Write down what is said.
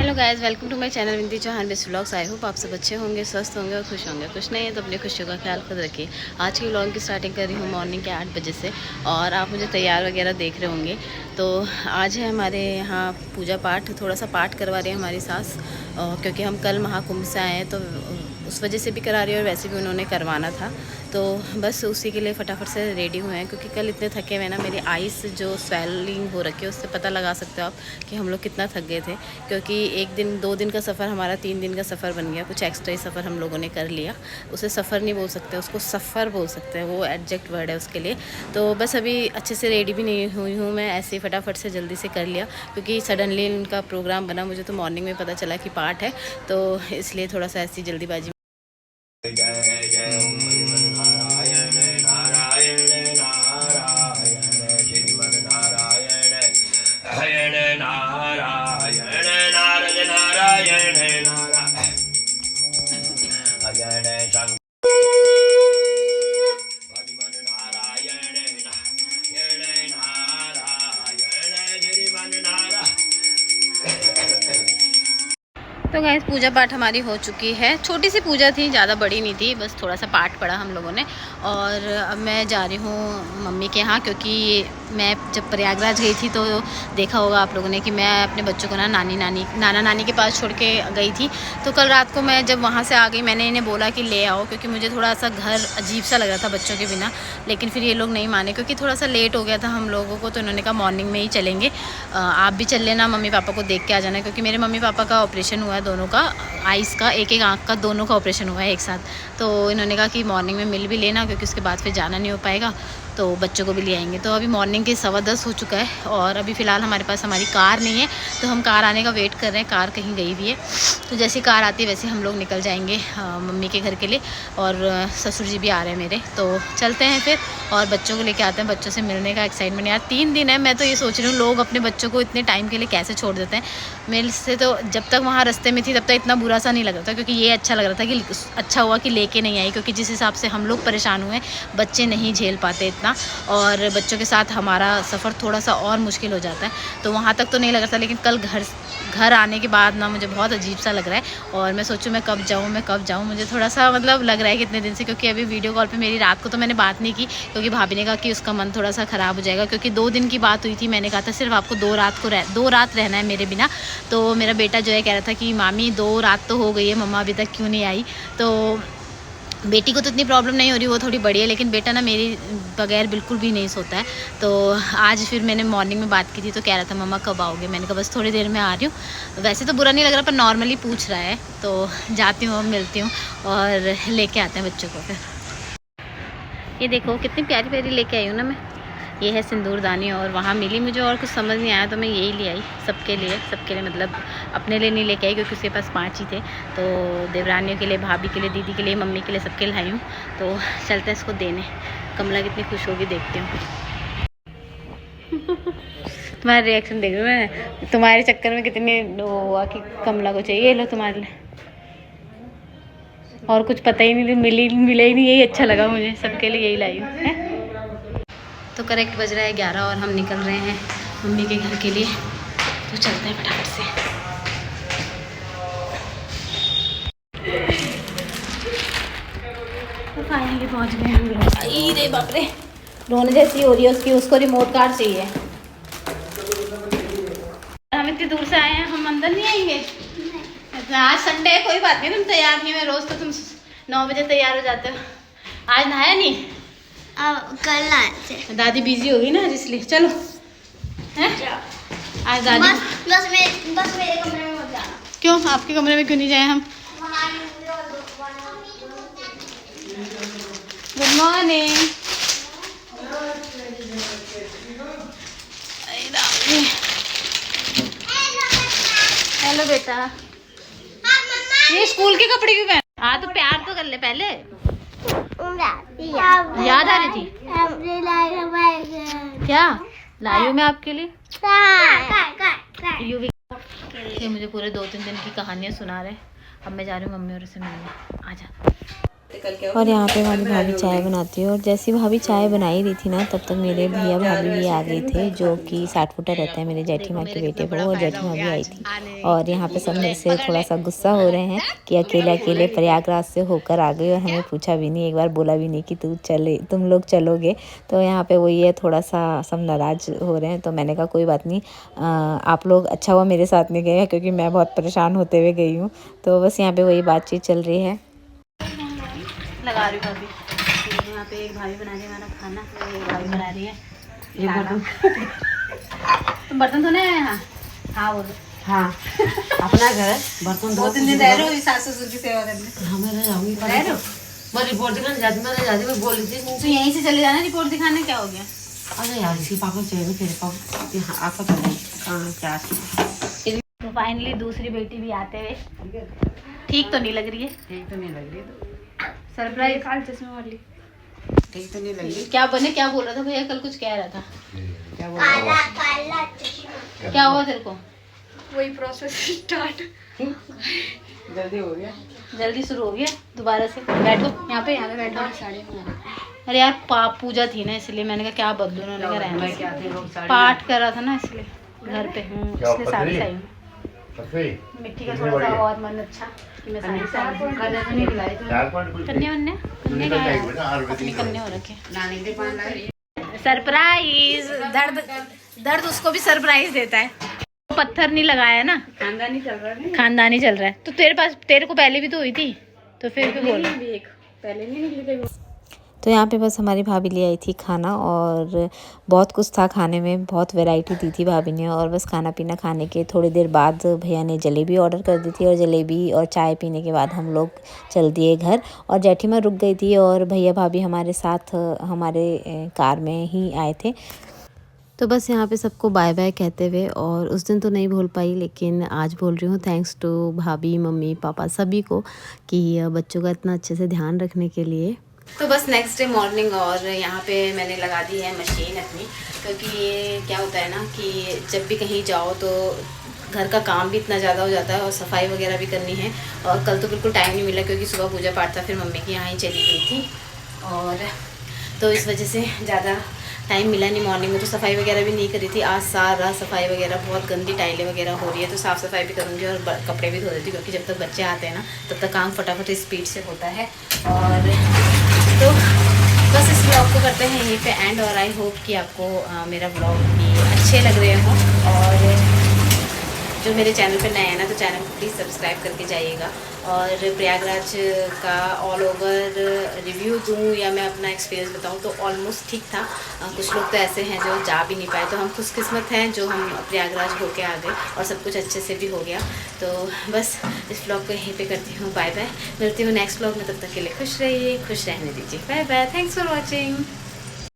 Hello guys, welcome to my channel Vinati Chauhan best vlogs. I hope आप सब अच्छे होंगे, स्वस्थ होंगे और खुश होंगे। कुछ नहीं है तो अपनी खुशियों का ख्याल खुद रखिए। आज की व्लॉग की स्टार्टिंग कर रही हूँ मॉर्निंग के 8 बजे से और आप मुझे तैयार वगैरह देख रहे होंगे। तो आज है हमारे यहाँ पूजा पाठ, थोड़ा सा पाठ करवा रही है हमारी सास, क्योंकि हम कल महाकुंभ से आए हैं तो उस वजह से भी करा रही है और वैसे भी उन्होंने करवाना था। तो बस उसी के लिए फटाफट से रेडी हुए हैं, क्योंकि कल इतने थके हुए ना, मेरी आइस जो स्वेलिंग हो रखी है उससे पता लगा सकते हो आप कि हम लोग कितना थक गए थे। क्योंकि एक दिन 2 दिन का सफ़र हमारा 3 दिन का सफ़र बन गया, कुछ एक्स्ट्रा ही सफ़र हम लोगों ने कर लिया। उसे सफ़र नहीं बोल सकते, उसको सफ़र बोल सकते हैं, वो एडजेक्ट वर्ड है उसके लिए। तो बस अभी अच्छे से रेडी भी नहीं हुई हूँ मैं, ऐसे ही फटाफट से जल्दी से कर लिया, क्योंकि सडनली उनका प्रोग्राम बना। मुझे तो मॉर्निंग में पता चला कि पाठ है, तो इसलिए थोड़ा सा ऐसी जल्दीबाजी। जय जय ओम नारायण नारायण नारायण श्रीमन नारायण नारायण नारायण नारद नारायण नारायण शंकर भगवान नारायण नारायण नारायण श्रीमन नारायण। तो गाइस, पूजा पाठ हमारी हो चुकी है। छोटी सी पूजा थी, ज़्यादा बड़ी नहीं थी, बस थोड़ा सा पाठ पढ़ा हम लोगों ने। और अब मैं जा रही हूँ मम्मी के यहाँ, क्योंकि मैं जब प्रयागराज गई थी तो देखा होगा आप लोगों ने कि मैं अपने बच्चों को ना नाना नानी के पास छोड़ के गई थी। तो कल रात को मैं जब वहाँ से आ गई, मैंने इन्हें बोला कि ले आओ, क्योंकि मुझे थोड़ा सा घर अजीब सा लग रहा था बच्चों के बिना। लेकिन फिर ये लोग नहीं माने, क्योंकि थोड़ा सा लेट हो गया था हम लोगों को। तो इन्होंने कहा मॉर्निंग में ही चलेंगे, आप भी चल लेना, मम्मी पापा को देख के आ जाना, क्योंकि मेरे मम्मी पापा का ऑपरेशन हुआ है, दोनों का आइस का, एक आँख का, दोनों का ऑपरेशन हुआ है एक साथ। तो इन्होंने कहा कि मॉर्निंग में मिल भी लेना, क्योंकि उसके बाद फिर जाना नहीं हो पाएगा, तो बच्चों को भी ले आएंगे। तो अभी मॉर्निंग के 10:15 हो चुका है और अभी फ़िलहाल हमारे पास हमारी कार नहीं है, तो हम कार आने का वेट कर रहे हैं। कार कहीं गई भी है, तो जैसी कार आती है वैसे हम लोग निकल जाएंगे मम्मी के घर के लिए। और ससुर जी भी आ रहे हैं मेरे, तो चलते हैं फिर और बच्चों को लेके आते हैं। बच्चों से मिलने का एक्साइटमेंट, यार 3 दिन है। मैं तो ये सोच रही हूँ लोग अपने बच्चों को इतने टाइम के लिए कैसे छोड़ देते हैं। मेरे से तो जब तक वहाँ रास्ते में थी तब तक इतना बुरा सा नहीं लग रहा था, क्योंकि ये अच्छा लग रहा था कि अच्छा हुआ कि लेके नहीं आई, क्योंकि जिस हिसाब से हम लोग परेशान हुए, बच्चे नहीं झेल पाते इतना, और बच्चों के साथ हमारा सफ़र थोड़ा सा और मुश्किल हो जाता है। तो वहाँ तक तो नहीं लग रहा था, लेकिन कल घर आने के बाद ना मुझे बहुत अजीब सा लग रहा है। और मैं सोचूं मैं कब जाऊँ, मुझे थोड़ा सा मतलब लग रहा है कितने दिन से, क्योंकि अभी वीडियो कॉल पे मेरी रात को तो मैंने बात नहीं की, क्योंकि भाभी ने कहा कि उसका मन थोड़ा सा ख़राब हो जाएगा, क्योंकि 2 दिन की बात हुई थी। मैंने कहा था सिर्फ आपको 2 रात रहना है मेरे बिना। तो मेरा बेटा जो है कह रहा था कि मामी 2 रात तो हो गई है, मम्मा अभी तक क्यों नहीं आई। तो बेटी को तो इतनी प्रॉब्लम नहीं हो रही, वो थोड़ी बड़ी है, लेकिन बेटा ना मेरी बगैर बिल्कुल भी नहीं सोता है। तो आज फिर मैंने मॉर्निंग में बात की थी, तो कह रहा था मम्मा कब आओगे। मैंने कहा बस थोड़ी देर में आ रही हूँ। वैसे तो बुरा नहीं लग रहा, पर नॉर्मली पूछ रहा है, तो जाती हूँ, मिलती हूँ और लेके आते हैं बच्चों को। फिर ये देखो कितनी प्यारी प्यारी लेके आई हूँ ना मैं। ये है सिंदूरदानी, और वहाँ मिली मुझे और कुछ समझ नहीं आया, तो मैं यही ले आई सबके लिए मतलब अपने लिए नहीं लेके आई, क्योंकि उसके पास 5 ही थे। तो देवरानियों के लिए, भाभी के लिए, दीदी के लिए, मम्मी के लिए, सबके लाई हूँ। तो चलते हैं इसको देने। कमला कितनी खुश होगी देखती हूँ। तुम्हारा रिएक्शन देख रही हूँ मैं, तुम्हारे चक्कर में कितनी वो हुआ कि कमला को चाहिए। ये लो तुम्हारे लिए, और कुछ पता ही नहीं, मिले ही नहीं, यही अच्छा लगा मुझे, सबके लिए यही लाई हूँ। तो करेक्ट बज रहा है 11 और हम निकल रहे हैं मम्मी के घर के लिए। तो चलते हैं फटाफट से। तो फाइनली पहुंच गए हम लोग। अरे बाप रे, रोने जैसी हो रही है उसकी, उसको रिमोट कार चाहिए। हम इतनी दूर से आए हैं, हम अंदर नहीं आएंगे। आज संडे है, कोई बात नहीं, तुम तैयार नहीं हुए, रोज तो तुम 9 बजे तैयार हो जाते हो। आज नहाया नहीं? कल नहाते। दादी बिजी होगी ना, इसलिए। चलो हैं, आज दादी बस मेरे कमरे में मत जाना। क्यों? आपके कमरे में क्यों नहीं जाए हम? Good morning. हेलो बेटा, ये स्कूल के कपड़े क्यों पहन? हाँ तो प्यार तो कर ले पहले। याद आ रही थी क्या? लाई हूँ मैं आपके लिए। ये मुझे पूरे 2-3 दिन की कहानियाँ सुना रहे। अब मैं जा रही हूँ मम्मी और उसे मिलने। आजा। और यहाँ पे हमारी भाभी चाय बनाती है। और जैसी भाभी चाय बना ही रही थी ना, तब तक मेरे भैया भाभी भी आ गए थे, जो कि 60 फुटा रहते हैं मेरे जेठी माँ के बेटे वो, और जेठी माँ भी आई थी। और यहाँ पे सब मेरे से थोड़ा सा गुस्सा हो रहे हैं कि अकेले अकेले प्रयागराज से होकर आ गए और हमें पूछा भी नहीं, एक बार बोला भी नहीं कि तुम लोग चलोगे। तो यहाँ पे वही है, थोड़ा सा सब नाराज़ हो रहे हैं। तो मैंने कहा कोई बात नहीं, आप लोग अच्छा हुआ मेरे साथ नहीं गए, क्योंकि मैं बहुत परेशान होते हुए गई हूँ। तो बस यहाँ पे वही बातचीत चल रही है। लगा रही भाभी, यहाँ पे एक भाभी बना रही है हमारा खाना, एक भाभी बना रही है ये बर्तन। तुम बर्तन धोने आए हैं? हाँ बोलो। हाँ अपना घर बर्तन 2-3 दिन रह रहे हो सास ससुर की सेवा करने? हाँ मैं रहूँगी। रह रहे हो? मैं रिपोर्ट दिखाने जाती, मैं बोली थी तो यहीं से चले जाना रिपोर्ट दिखाने। क्या हो गया? अरे यार इसके पापा चाहिए तेरे पापा आपका कहाँ क्या। तो फाइनली दूसरी बेटी भी आते हुए। ठीक तो नहीं लग रही है? ठीक तो नहीं लग रही है। सरप्राइज काल चश्मे वाली ठीक तो नहीं लगी। क्या बने, क्या बोल रहा था भैया कल? कुछ कह रहा था। क्या बोल रहा था? क्या हुआ तेरे को? वही प्रोसेस स्टार्ट जल्दी हो गया, जल्दी शुरू हो गया। दोबारा से बैठो, यहाँ पे बैठो। अरे यार पाप पूजा थी ना, इसलिए मैंने कहा क्या बदलू। उन्होंने कहा रहना, पाठ कर रहा था ना इसलिए घर पे हूँ, इसलिए साड़ी से आई हूँ। मिट्टी का थोड़ा सा और मन अच्छा कि मैं साड़ी से नहीं दिलाई तो कन्या अपनी कन्या हो रखे। सरप्राइज, दर्द उसको भी सरप्राइज देता है। पत्थर नहीं लगाया ना, खानदानी चल रहा है। खानदानी चल रहा है तो तेरे को पहले भी तो हुई थी, तो फिर क्यों बोल रही? पहले नहीं निकली। तो यहाँ पे बस हमारी भाभी ले आई थी खाना, और बहुत कुछ था खाने में, बहुत वैरायटी दी थी भाभी ने। और बस खाना पीना खाने के थोड़ी देर बाद भैया ने जलेबी ऑर्डर कर दी थी, और जलेबी और चाय पीने के बाद हम लोग चल दिए घर। और जेठी माँ रुक गई थी, और भैया भाभी हमारे साथ हमारे कार में ही आए थे। तो बस यहाँ पे सबको बाय बाय कहते हुए, और उस दिन तो नहीं बोल पाई लेकिन आज बोल रही हूँ, थैंक्स टू भाभी मम्मी पापा सभी को कि बच्चों का इतना अच्छे से ध्यान रखने के लिए। तो बस नेक्स्ट डे मॉर्निंग, और यहाँ पे मैंने लगा दी है मशीन अपनी, क्योंकि ये क्या होता है ना कि जब भी कहीं जाओ तो घर का काम भी इतना ज़्यादा हो जाता है, और सफाई वगैरह भी करनी है। और कल तो बिल्कुल टाइम नहीं मिला, क्योंकि सुबह पूजा पाठ था, फिर मम्मी की यहाँ ही चली गई थी, और तो इस वजह से ज़्यादा टाइम मिला नहीं। मॉर्निंग में तो सफाई वगैरह भी नहीं करी थी। आज सारा सफाई वगैरह, बहुत गंदी टाइलें वगैरह हो रही है, तो साफ़ सफाई भी करूँगी और कपड़े भी धो देती, क्योंकि जब तक बच्चे आते हैं ना तब तक काम फटाफट स्पीड से होता है। और तो बस इस ब्लॉग को करते हैं यहीं पे एंड, और आई होप कि आपको मेरा ब्लॉग भी अच्छे लग रहे हों। और जो मेरे चैनल पे नए हैं ना, तो चैनल को प्लीज़ सब्सक्राइब करके जाइएगा। और प्रयागराज का ऑल ओवर रिव्यू दूँ या मैं अपना एक्सपीरियंस बताऊँ तो ऑलमोस्ट ठीक था। कुछ लोग तो ऐसे हैं जो जा भी नहीं पाए, तो हम खुशकिस्मत हैं जो हम प्रयागराज होके आ गए और सब कुछ अच्छे से भी हो गया। तो बस इस ब्लॉग को यहीं पे करती हूँ, बाय बाय। मिलती हूँ नेक्स्ट ब्लॉग में, तब तक के लिए खुश रहिए, खुश रहने दीजिए, bye bye, thanks for watching.